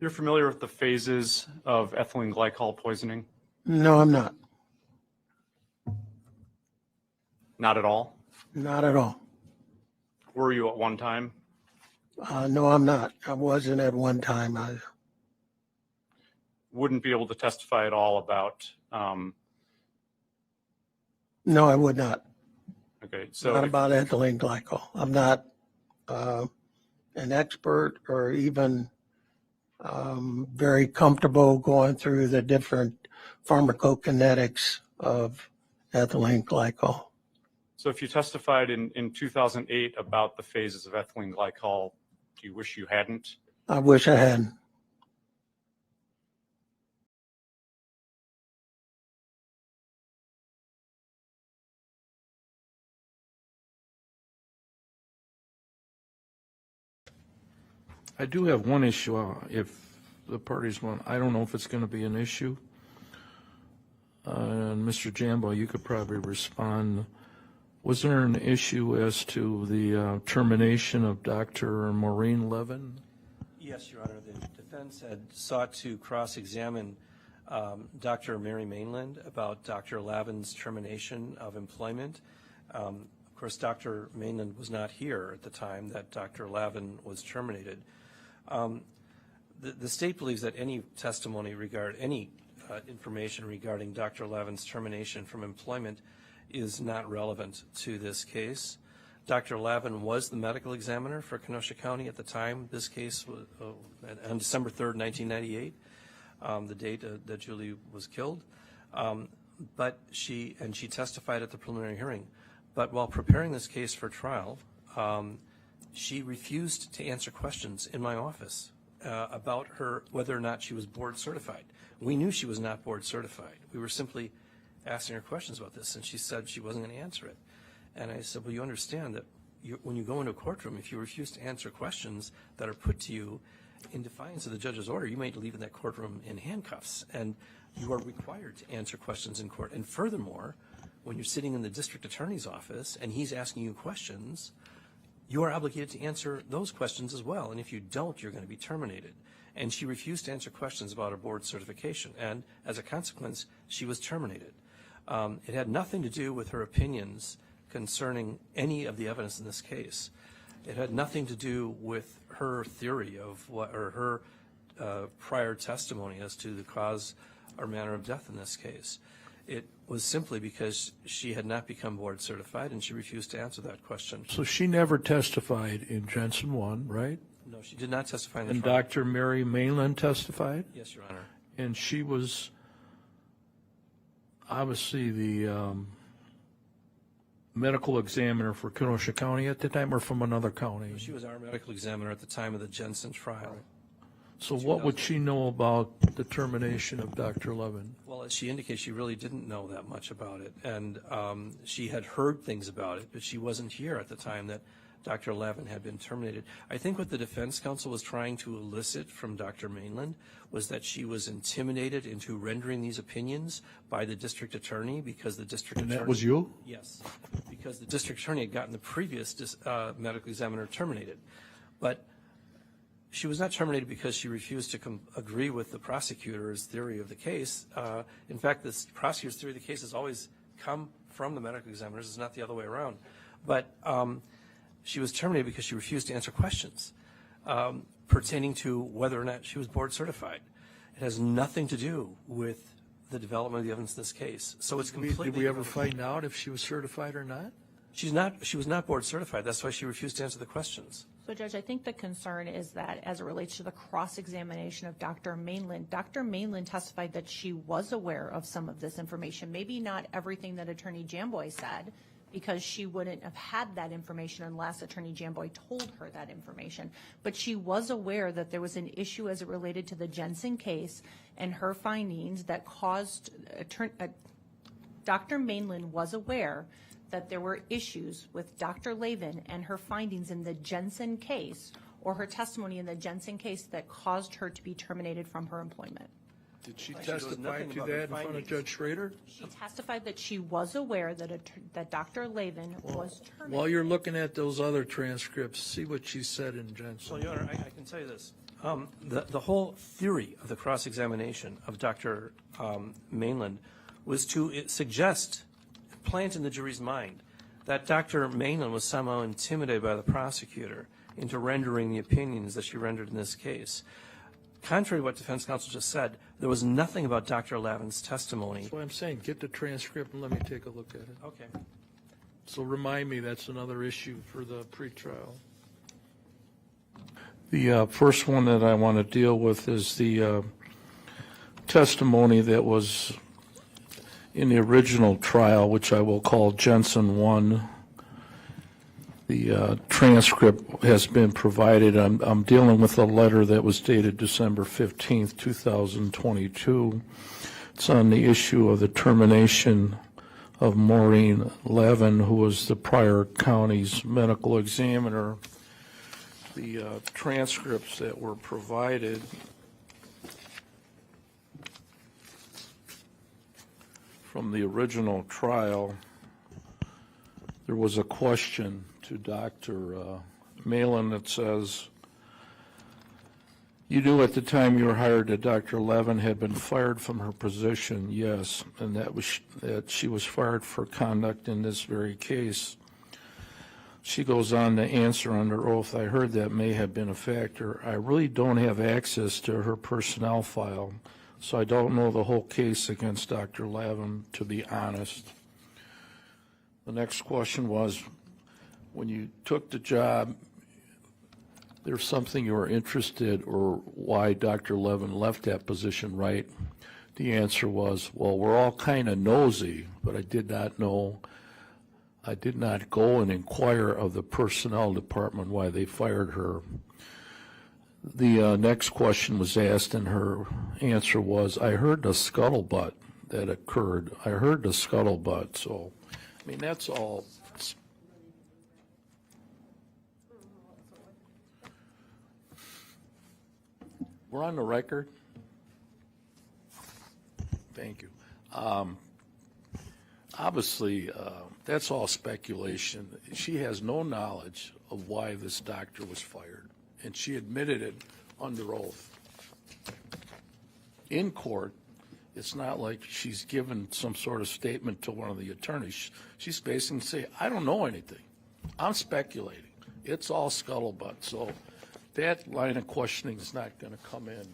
You're familiar with the phases of ethylene glycol poisoning? No, I'm not. Not at all? Not at all. Were you at one time? No, I'm not. I wasn't at one time. Wouldn't be able to testify at all about, No, I would not. okay, so Not if- about ethylene glycol. I'm not an expert or even very comfortable going through the different pharmacokinetics of ethylene glycol. so if you testified in 2008 about the phases of ethylene glycol, do you wish you hadn't? I wish I hadn't. I do have one issue, if the parties want, I don't know if it's going to be an issue. And Mr. Jambo, you could probably respond. Was there an issue as to the termination of Dr. Maureen Levin? Yes, Your Honor. The defense had sought to cross-examine Dr. Mary Mainland about Dr. Lavin's termination of employment. Of course, Dr. Mainland was not here at the time that Dr. Lavin was terminated. The state believes that any testimony any information regarding Dr. Lavin's termination from employment is not relevant to this case. Dr. Lavin was the medical examiner for Kenosha County at the time this case was on December 3rd, 1998, the date that Julie was killed. But she testified at the preliminary hearing. But while preparing this case for trial, she refused to answer questions in my office about whether or not she was board certified. We knew she was not board certified. We were simply asking her questions about this, and she said she wasn't going to answer it. And I said, well, you understand that when you go into a courtroom, if you refuse to answer questions that are put to you in defiance of the judge's order, you might leave in that courtroom in handcuffs, and you are required to answer questions in court. And furthermore, when you're sitting in the district attorney's office and he's asking you questions, you are obligated to answer those questions as well. And if you don't, you're going to be terminated. And she refused to answer questions about her board certification. And as a consequence, she was terminated. It had nothing to do with her opinions concerning any of the evidence in this case. It had nothing to do with her theory of her prior testimony as to the cause or manner of death in this case. It was simply because she had not become board certified and she refused to answer that question. So she never testified in Jensen 1, right? No, she did not testify in the And trial. Dr. Mary Mainland testified? Yes, Your Honor. And she was obviously the medical examiner for Kenosha County at the time, or from another county? She was our medical examiner at the time of the Jensen trial. So what would she know about the termination of Dr. Levin? Well, as she indicated, she really didn't know that much about it. And she had heard things about it, but she wasn't here at the time that Dr. Levin had been terminated. I think what the defense counsel was trying to elicit from Dr. Mainland was that she was intimidated into rendering these opinions by the district attorney because the district attorney... And that was you? Yes, because the district attorney had gotten the previous medical examiner terminated. But she was not terminated because she refused to agree with the prosecutor's theory of the case. In fact, the prosecutor's theory of the case has always come from the medical examiners. It's not the other way around. But she was terminated because she refused to answer questions pertaining to whether or not she was board certified. It has nothing to do with the development of the evidence in this case. So it's completely... Did we ever find out if she was certified or not? She was not board certified. That's why she refused to answer the questions. So, Judge, I think the concern is that as it relates to the cross-examination of Dr. Mainland testified that she was aware of some of this information, maybe not everything that Attorney Jamboy said, because she wouldn't have had that information unless Attorney Jamboy told her that information. But she was aware that there was an issue as it related to the Jensen case and her findings that caused Dr. Mainland was aware that there were issues with Dr. Lavin and her findings in the Jensen case or her testimony in the Jensen case that caused her to be terminated from her employment. Did she testify to that in front of Judge Schrader? She testified that she was aware that Dr. Lavin was terminated. While you're looking at those other transcripts, see what she said in Jensen. Well, Your Honor, I can tell you this. The whole theory of the cross-examination of Dr. Mainland was to suggest, plant in the jury's mind, that Dr. Mainland was somehow intimidated by the prosecutor into rendering the opinions that she rendered in this case. Contrary to what defense counsel just said, there was nothing about Dr. Lavin's testimony. That's what I'm saying. Get the transcript and let me take a look at it. Okay. So remind me, that's another issue for the pretrial. The first one that I want to deal with is the testimony that was in the original trial, which I will call Jensen 1. The transcript has been provided. I'm dealing with a letter that was dated December 15th, 2022. It's on the issue of the termination of Maureen Levin, who was the Pryor County's medical examiner. The transcripts that were provided from the original trial, there was a question to Dr. Malin that says, "You knew at the time you were hired that Dr. Levin had been fired from her position." Yes, and that she was fired for conduct in this very case. She goes on to answer under oath, "I heard that may have been a factor. I really don't have access to her personnel file, so I don't know the whole case against Dr. Levin, to be honest." The next question was, when you took the job, there's something you were interested or why Dr. Levin left that position, right? The answer was, "Well, we're all kind of nosy, but I did not go and inquire of the personnel department why they fired her." The next question was asked, and her answer was, "I heard the scuttlebutt that occurred. I heard the scuttlebutt." So, I mean, that's all. We're on the record. Thank you. Obviously, that's all speculation. She has no knowledge of why this doctor was fired, and she admitted it under oath. In court, it's not like she's given some sort of statement to one of the attorneys. She's basically saying, "I don't know anything. I'm speculating. It's all scuttlebutt." So that line of questioning is not going to come in